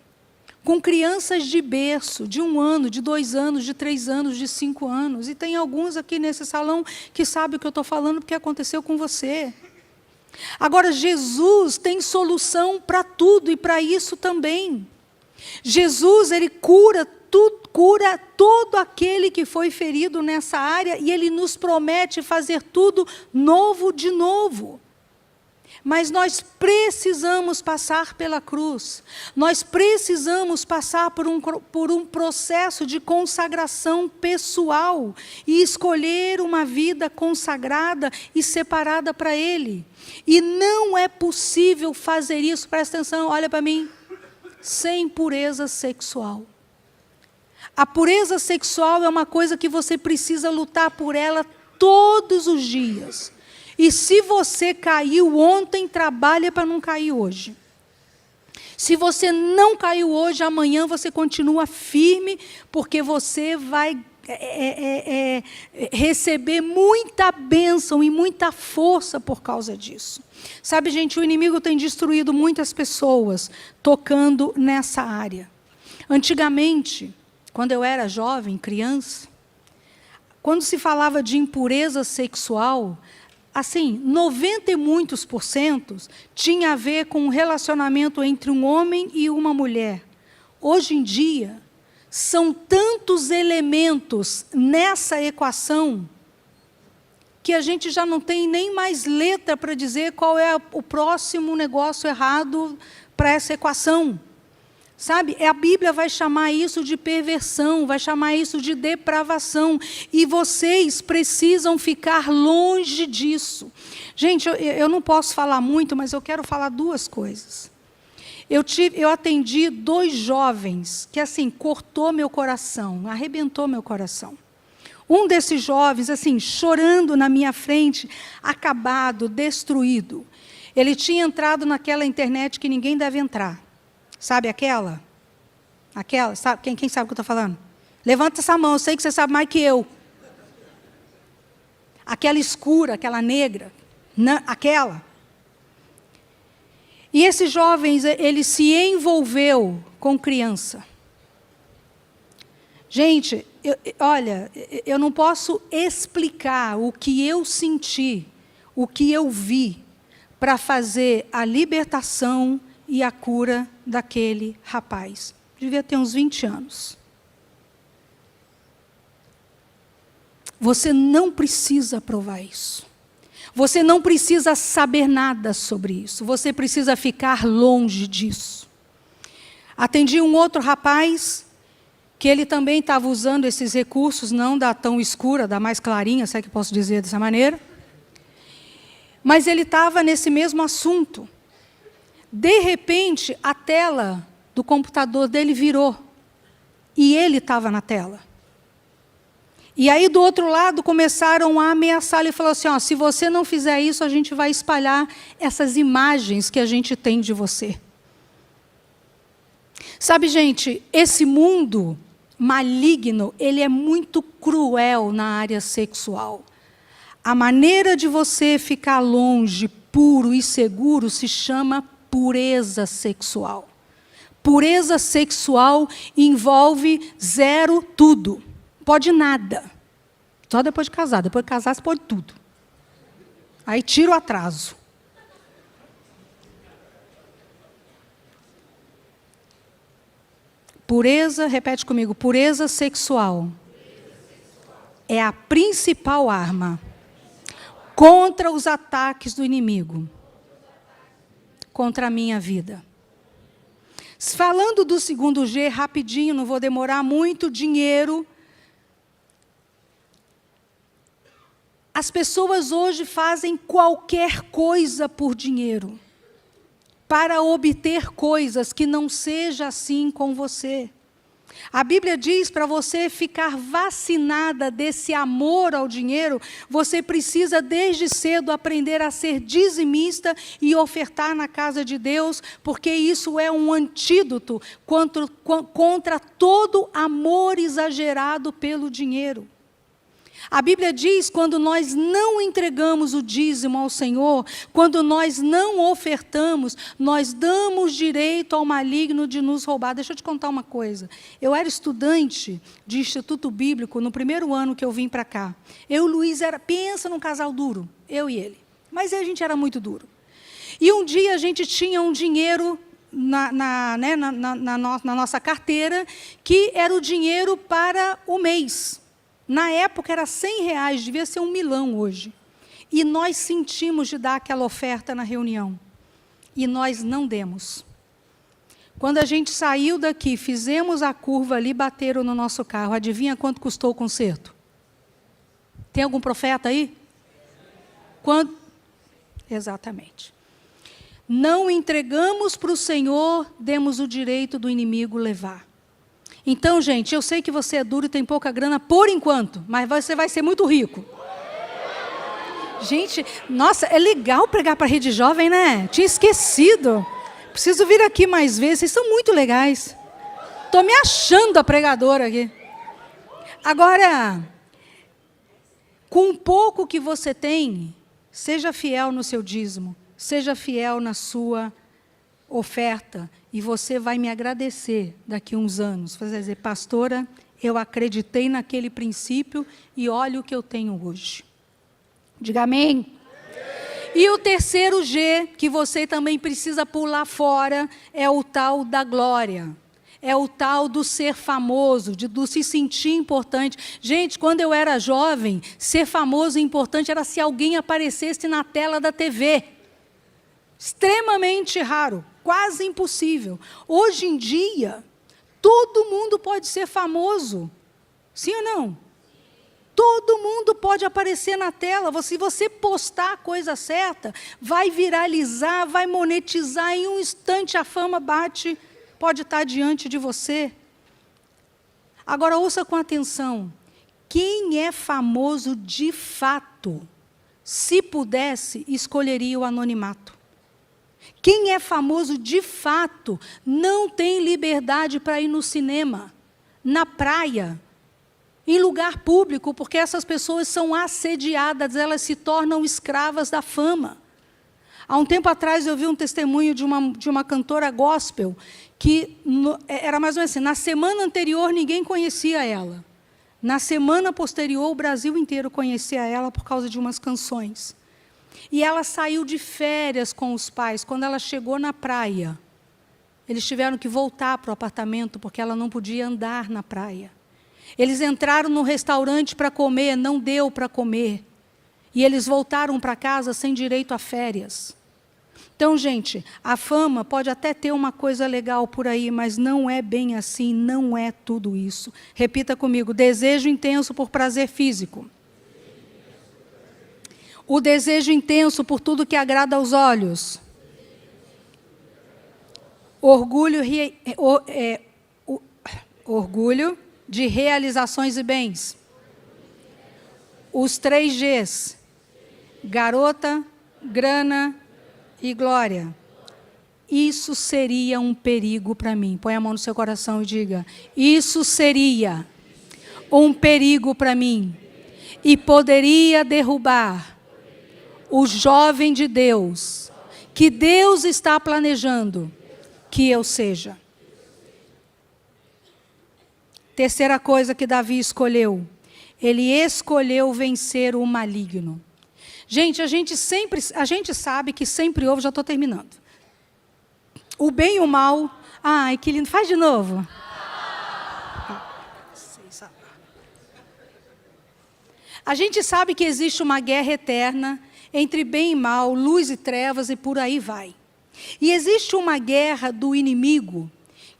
Speaker 1: Com crianças de berço, de 1 ano, de 2 anos, de 3 anos, de 5 anos. E tem alguns aqui nesse salão que sabem o que eu estou falando, porque aconteceu com você. Agora, Jesus tem solução para tudo e para isso também. Jesus, ele cura todo aquele que foi ferido nessa área e ele nos promete fazer tudo novo de novo. Mas nós precisamos passar pela cruz. Nós precisamos passar por um processo de consagração pessoal e escolher uma vida consagrada e separada para Ele. E não é possível fazer isso, presta atenção, olha para mim, sem pureza sexual. A pureza sexual é uma coisa que você precisa lutar por ela todos os dias. E se você caiu ontem, trabalha para não cair hoje. Se você não caiu hoje, amanhã você continua firme, porque você vai receber muita bênção e muita força por causa disso. Sabe, gente, o inimigo tem destruído muitas pessoas tocando nessa área. Antigamente, quando eu era jovem, criança, quando se falava de impureza sexual, assim, 90 e muitos por cento tinha a ver com um relacionamento entre um homem e uma mulher. Hoje em dia, são tantos elementos nessa equação que a gente já não tem nem mais letra para dizer qual é o próximo negócio errado para essa equação. Sabe, a Bíblia vai chamar isso de perversão, vai chamar isso de depravação, e vocês precisam ficar longe disso. Gente, eu não posso falar muito, mas eu quero falar duas coisas. Eu atendi 2 jovens que, assim, cortou meu coração, arrebentou meu coração. Um desses jovens, assim, chorando na minha frente, acabado, destruído. Ele tinha entrado naquela internet que ninguém deve entrar. Sabe aquela? Aquela, sabe? Quem sabe o que eu estou falando? Levanta essa mão, eu sei que você sabe mais que eu. Aquela escura, aquela negra, aquela. E esse jovem, ele se envolveu com criança. Gente, olha, eu não posso explicar o que eu senti, o que eu vi, para fazer a libertação e a cura daquele rapaz. Devia ter uns 20 anos. Você não precisa provar isso. Você não precisa saber nada sobre isso. Você precisa ficar longe disso. Atendi um outro rapaz, que ele também estava usando esses recursos, não da tão escura, da mais clarinha, se é que posso dizer dessa maneira. Mas ele estava nesse mesmo assunto. De repente, a tela do computador dele virou. E ele estava na tela. E aí, do outro lado, começaram a ameaçar. Ele falou assim, ó, se você não fizer isso, a gente vai espalhar essas imagens que a gente tem de você. Sabe, gente, esse mundo maligno, ele é muito cruel na área sexual. A maneira de você ficar longe, puro e seguro, se chama pureza sexual. Pureza sexual envolve 0 tudo. Pode nada. Só depois de casar. Depois de casar, você pode tudo. Aí tira o atraso. Pureza, repete comigo, pureza sexual é a principal arma contra os ataques do inimigo, contra a minha vida. Falando do segundo G, rapidinho, não vou demorar muito, dinheiro. As pessoas hoje fazem qualquer coisa por dinheiro, para obter coisas que não seja assim com você. A Bíblia diz para você ficar vacinada desse amor ao dinheiro, você precisa desde cedo aprender a ser dizimista e ofertar na casa de Deus, porque isso é um antídoto contra todo amor exagerado pelo dinheiro. A Bíblia diz, quando nós não entregamos o dízimo ao Senhor, quando nós não ofertamos, nós damos direito ao maligno de nos roubar. Deixa eu te contar uma coisa. Eu era estudante de Instituto Bíblico no primeiro ano que eu vim para cá. Eu e o Luiz, pensa num casal duro, eu e ele. Mas a gente era muito duro. E um dia a gente tinha um dinheiro na nossa carteira, que era o dinheiro para o mês. Na época era R$100, devia ser $1 milhão hoje. E nós sentimos de dar aquela oferta na reunião. E nós não demos. Quando a gente saiu daqui, fizemos a curva ali, bateram no nosso carro. Adivinha quanto custou o conserto? Tem algum profeta aí? Quanto? Exatamente. Não entregamos para o Senhor, demos o direito do inimigo levar. Então, gente, eu sei que você é duro e tem pouca grana por enquanto, mas você vai ser muito rico. Gente, nossa, é legal pregar para a Rede Jovem, né? Tinha esquecido. Preciso vir aqui mais vezes, vocês são muito legais. Estou me achando a pregadora aqui. Agora, com o pouco que você tem, seja fiel no seu dízimo, seja fiel na sua oferta, e você vai me agradecer daqui a uns anos. Você vai dizer, pastora, eu acreditei naquele princípio e olha o que eu tenho hoje. Diga amém. E o terceiro G, que você também precisa pular fora, é o tal da glória. É o tal do ser famoso, do se sentir importante. Gente, quando eu era jovem, ser famoso e importante era se alguém aparecesse na tela da TV. Extremamente raro, quase impossível. Hoje em dia, todo mundo pode ser famoso. Sim ou não? Todo mundo pode aparecer na tela. Se você postar a coisa certa, vai viralizar, vai monetizar. Em um instante a fama bate, pode estar diante de você. Agora ouça com atenção. Quem é famoso de fato, se pudesse, escolheria o anonimato. Quem é famoso de fato, não tem liberdade para ir no cinema, na praia, em lugar público, porque essas pessoas são assediadas, elas se tornam escravas da fama. Há um tempo atrás eu vi um testemunho de uma cantora gospel, que era mais ou menos assim, na semana anterior ninguém conhecia ela. Na semana posterior o Brasil inteiro conhecia ela por causa de umas canções. E ela saiu de férias com os pais. Quando ela chegou na praia, eles tiveram que voltar para o apartamento, porque ela não podia andar na praia. Eles entraram no restaurante para comer, não deu para comer. E eles voltaram para casa sem direito a férias. Então, gente, a fama pode até ter uma coisa legal por aí, mas não é bem assim, não é tudo isso. Repita comigo, desejo intenso por prazer físico. O desejo intenso por tudo que agrada aos olhos. Orgulho de realizações e bens. Os 3 Gs. Garota, grana e glória. Isso seria um perigo para mim. Põe a mão no seu coração e diga, isso seria um perigo para mim. E poderia derrubar o jovem de Deus, que Deus está planejando que eu seja. Terceira coisa que Davi escolheu. Ele escolheu vencer o maligno. Gente, a gente sabe que sempre houve, já estou terminando. O bem e o mal. Ai, que lindo. Faz de novo. A gente sabe que existe uma guerra eterna entre bem e mal, luz e trevas e por aí vai. E existe uma guerra do inimigo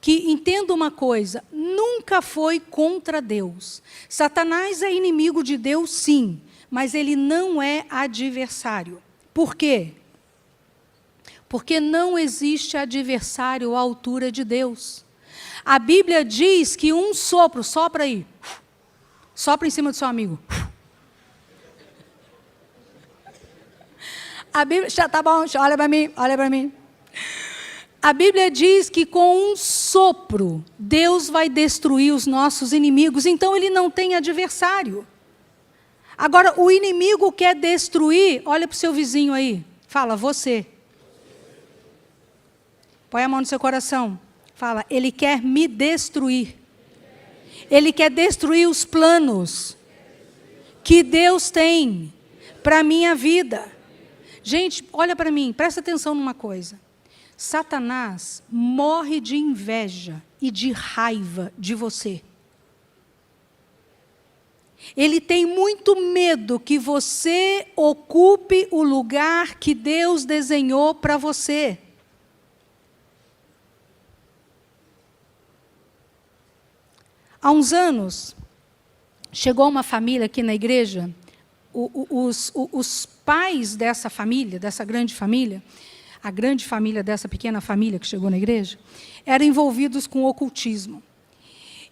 Speaker 1: que, entenda uma coisa, nunca foi contra Deus. Satanás é inimigo de Deus, sim, mas ele não é adversário. Por quê? Porque não existe adversário à altura de Deus. A Bíblia diz que um sopro, sopra aí, sopra em cima do seu amigo. A Bíblia, já tá bom, olha para mim, olha para mim. A Bíblia diz que com um sopro, Deus vai destruir os nossos inimigos, então ele não tem adversário. Agora, o inimigo quer destruir, olha para o seu vizinho aí, fala, você. Põe a mão no seu coração, fala, ele quer me destruir. Ele quer destruir os planos que Deus tem para a minha vida. Gente, olha para mim, presta atenção numa coisa. Satanás morre de inveja e de raiva de você. Ele tem muito medo que você ocupe o lugar que Deus desenhou para você. Há uns anos, chegou uma família aqui na igreja. Os pais dessa família, dessa grande família, a grande família dessa pequena família que chegou na igreja, eram envolvidos com o ocultismo.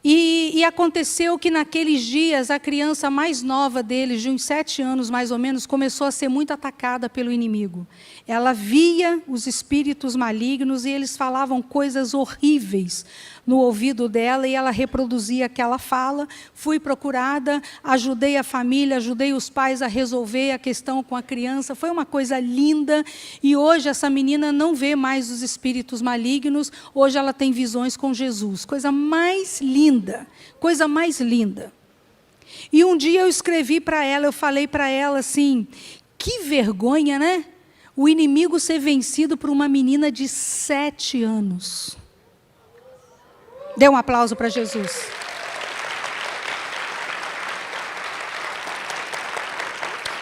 Speaker 1: E aconteceu que naqueles dias a criança mais nova deles, de uns 7 anos mais ou menos, começou a ser muito atacada pelo inimigo. Ela via os espíritos malignos e eles falavam coisas horríveis no ouvido dela e ela reproduzia aquela fala. Fui procurada, ajudei a família, ajudei os pais a resolver a questão com a criança. Foi uma coisa linda e hoje essa menina não vê mais os espíritos malignos, hoje ela tem visões com Jesus. Coisa mais linda, coisa mais linda. E um dia eu escrevi para ela, eu falei para ela assim, que vergonha, né? O inimigo ser vencido por uma menina de 7 anos. Dê um aplauso para Jesus.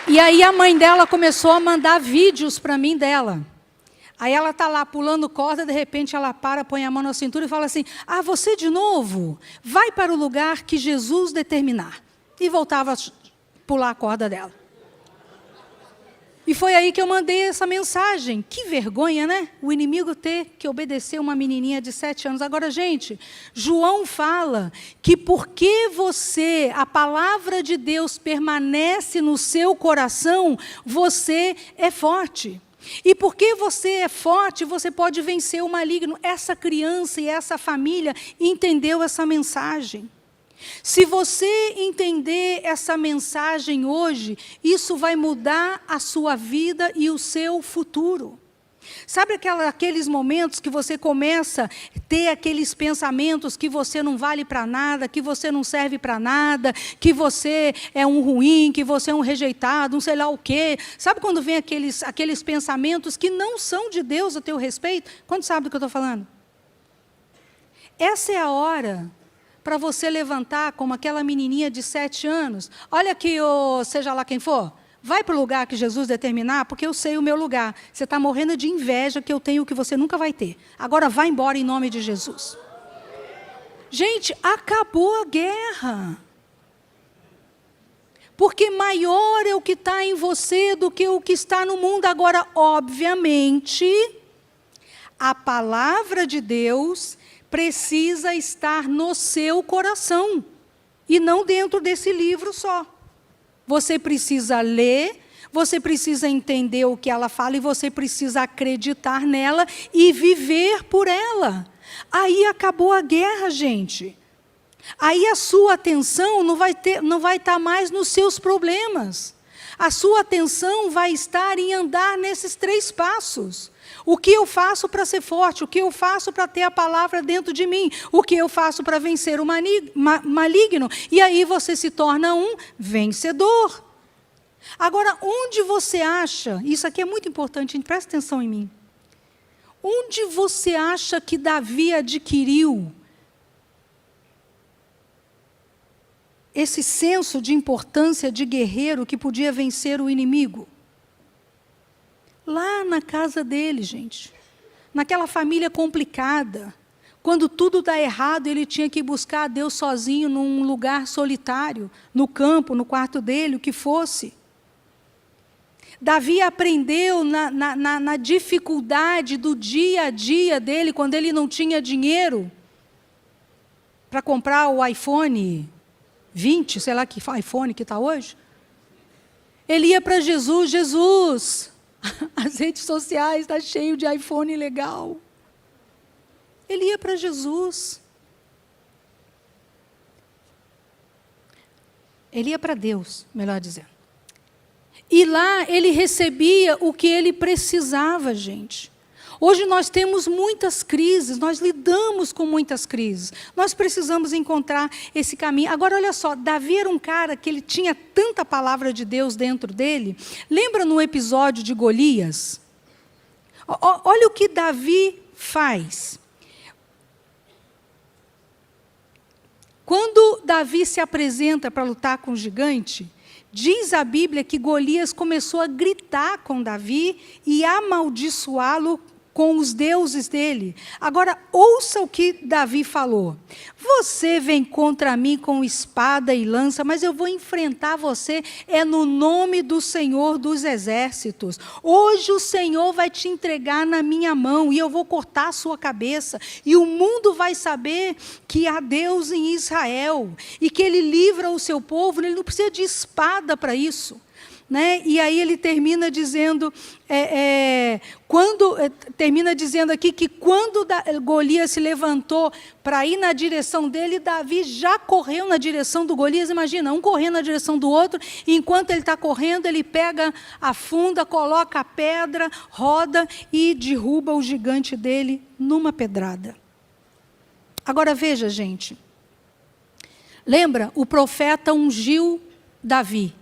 Speaker 1: E aí a mãe dela começou a mandar vídeos para mim dela. Aí ela está lá pulando corda, de repente ela para, põe a mão na cintura e fala assim, você de novo? Vai para o lugar que Jesus determinar. E voltava a pular a corda dela. E foi aí que eu mandei essa mensagem. Que vergonha, né? O inimigo ter que obedecer uma menininha de 7 anos. Agora, gente, João fala que porque a palavra de Deus permanece no seu coração, você é forte. E porque você é forte, você pode vencer o maligno. Essa criança e essa família entendeu essa mensagem. Se você entender essa mensagem hoje, isso vai mudar a sua vida e o seu futuro. Sabe aqueles momentos que você começa a ter aqueles pensamentos que você não vale para nada, que você não serve para nada, que você é um ruim, que você é um rejeitado, um sei lá o quê. Sabe quando vem aqueles pensamentos que não são de Deus a teu respeito? Quando sabe do que eu estou falando? Essa é a hora para você levantar como aquela menininha de 7 anos. Olha aqui, seja lá quem for, vai para o lugar que Jesus determinar, porque eu sei o meu lugar. Você está morrendo de inveja que eu tenho que você nunca vai ter. Agora vai embora em nome de Jesus. Gente, acabou a guerra. Porque maior é o que está em você do que o que está no mundo. Agora, obviamente, a palavra de Deus precisa estar no seu coração e não dentro desse livro só. Você precisa ler, você precisa entender o que ela fala e você precisa acreditar nela e viver por ela. Aí acabou a guerra, gente. Aí a sua atenção não vai estar mais nos seus problemas. A sua atenção vai estar em andar nesses 3 passos. O que eu faço para ser forte? O que eu faço para ter a palavra dentro de mim? O que eu faço para vencer o maligno? E aí você se torna um vencedor. Agora, onde você acha, isso aqui é muito importante, presta atenção em mim. Onde você acha que Davi adquiriu esse senso de importância de guerreiro que podia vencer o inimigo? Lá na casa dele, gente. Naquela família complicada. Quando tudo dá errado, ele tinha que buscar a Deus sozinho, num lugar solitário, no campo, no quarto dele, o que fosse. Davi aprendeu na dificuldade do dia a dia dele, quando ele não tinha dinheiro para comprar o iPhone 20, sei lá que iPhone que está hoje. Ele ia para Jesus, as redes sociais estão cheias de iPhone legal. Ele ia para Jesus. Ele ia para Deus, melhor dizendo. E lá ele recebia o que ele precisava, gente. Hoje nós temos muitas crises, nós lidamos com muitas crises. Nós precisamos encontrar esse caminho. Agora, olha só, Davi era um cara que ele tinha tanta palavra de Deus dentro dele. Lembra no episódio de Golias? Olha o que Davi faz. Quando Davi se apresenta para lutar com o gigante, diz a Bíblia que Golias começou a gritar com Davi e amaldiçoá-lo com os deuses dele. Agora, ouça o que Davi falou. Você vem contra mim com espada e lança, mas eu vou enfrentar você no nome do Senhor dos Exércitos. Hoje o Senhor vai te entregar na minha mão e eu vou cortar a sua cabeça. E o mundo vai saber que há Deus em Israel e que Ele livra o seu povo. Ele não precisa de espada para isso. Né? E aí ele termina dizendo, termina dizendo aqui que quando Golias se levantou para ir na direção dele, Davi já correu na direção do Golias. Imagina, um correndo na direção do outro, e enquanto ele está correndo, ele pega a funda, coloca a pedra, roda e derruba o gigante dele numa pedrada. Agora veja, gente, lembra, o profeta ungiu Davi.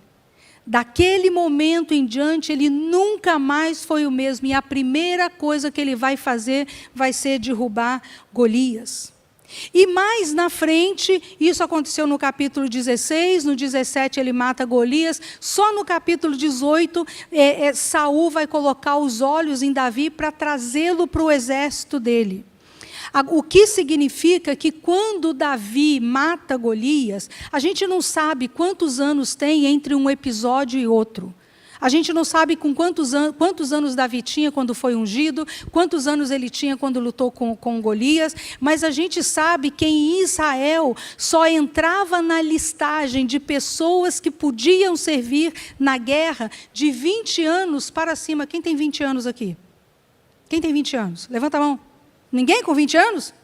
Speaker 1: Daquele momento em diante, ele nunca mais foi o mesmo. E a primeira coisa que ele vai fazer vai ser derrubar Golias. E mais na frente, isso aconteceu no capítulo 16, no 17 ele mata Golias. Só no capítulo 18, Saul vai colocar os olhos em Davi para trazê-lo para o exército dele. O que significa que quando Davi mata Golias, a gente não sabe quantos anos tem entre um episódio e outro. A gente não sabe com quantos anos Davi tinha quando foi ungido, quantos anos ele tinha quando lutou com Golias, mas a gente sabe que em Israel só entrava na listagem de pessoas que podiam servir na guerra de 20 anos para cima. Quem tem 20 anos aqui? Quem tem 20 anos? Levanta a mão. Ninguém com 20 anos?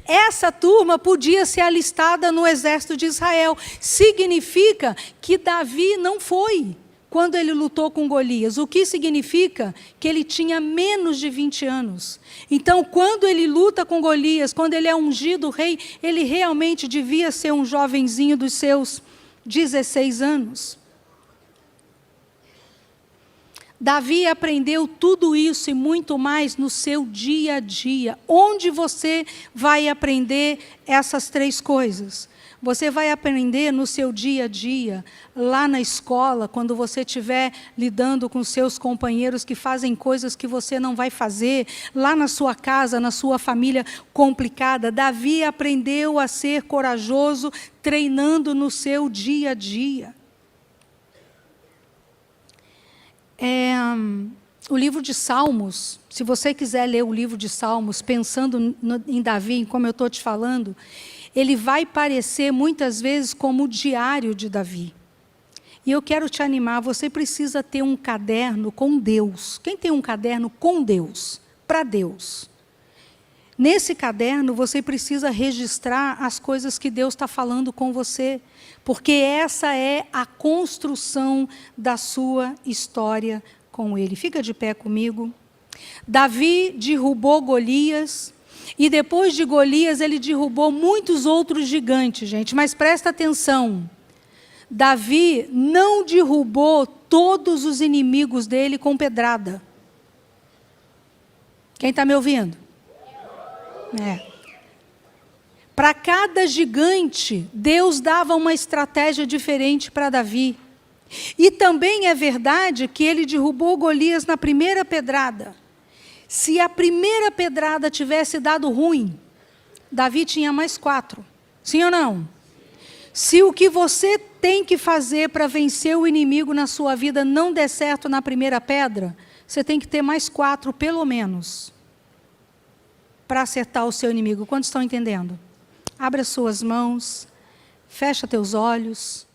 Speaker 1: Essa turma podia ser alistada no exército de Israel. Significa que Davi não foi quando ele lutou com Golias. O que significa que ele tinha menos de 20 anos. Então, quando ele luta com Golias, quando ele é ungido rei, ele realmente devia ser um jovenzinho dos seus 16 anos. Davi aprendeu tudo isso e muito mais no seu dia a dia. Onde você vai aprender essas três coisas? Você vai aprender no seu dia a dia, lá na escola, quando você estiver lidando com seus companheiros que fazem coisas que você não vai fazer, lá na sua casa, na sua família complicada. Davi aprendeu a ser corajoso, treinando no seu dia a dia. O livro de Salmos, se você quiser ler o livro de Salmos, pensando em Davi, como eu estou te falando, ele vai parecer muitas vezes como o diário de Davi. E eu quero te animar, você precisa ter um caderno com Deus. Quem tem um caderno com Deus? Para Deus. Nesse caderno, você precisa registrar as coisas que Deus está falando com você, porque essa é a construção da sua história com Ele. Fica de pé comigo. Davi derrubou Golias, e depois de Golias, ele derrubou muitos outros gigantes, gente, mas presta atenção. Davi não derrubou todos os inimigos dele com pedrada. Quem está me ouvindo? Para cada gigante, Deus dava uma estratégia diferente para Davi. E também é verdade que ele derrubou Golias na primeira pedrada. Se a primeira pedrada tivesse dado ruim, Davi tinha mais 4. Sim ou não? Se o que você tem que fazer para vencer o inimigo na sua vida não der certo na primeira pedra, você tem que ter mais 4, pelo menos, para acertar o seu inimigo. Quantos estão entendendo? Abra suas mãos, fecha teus olhos.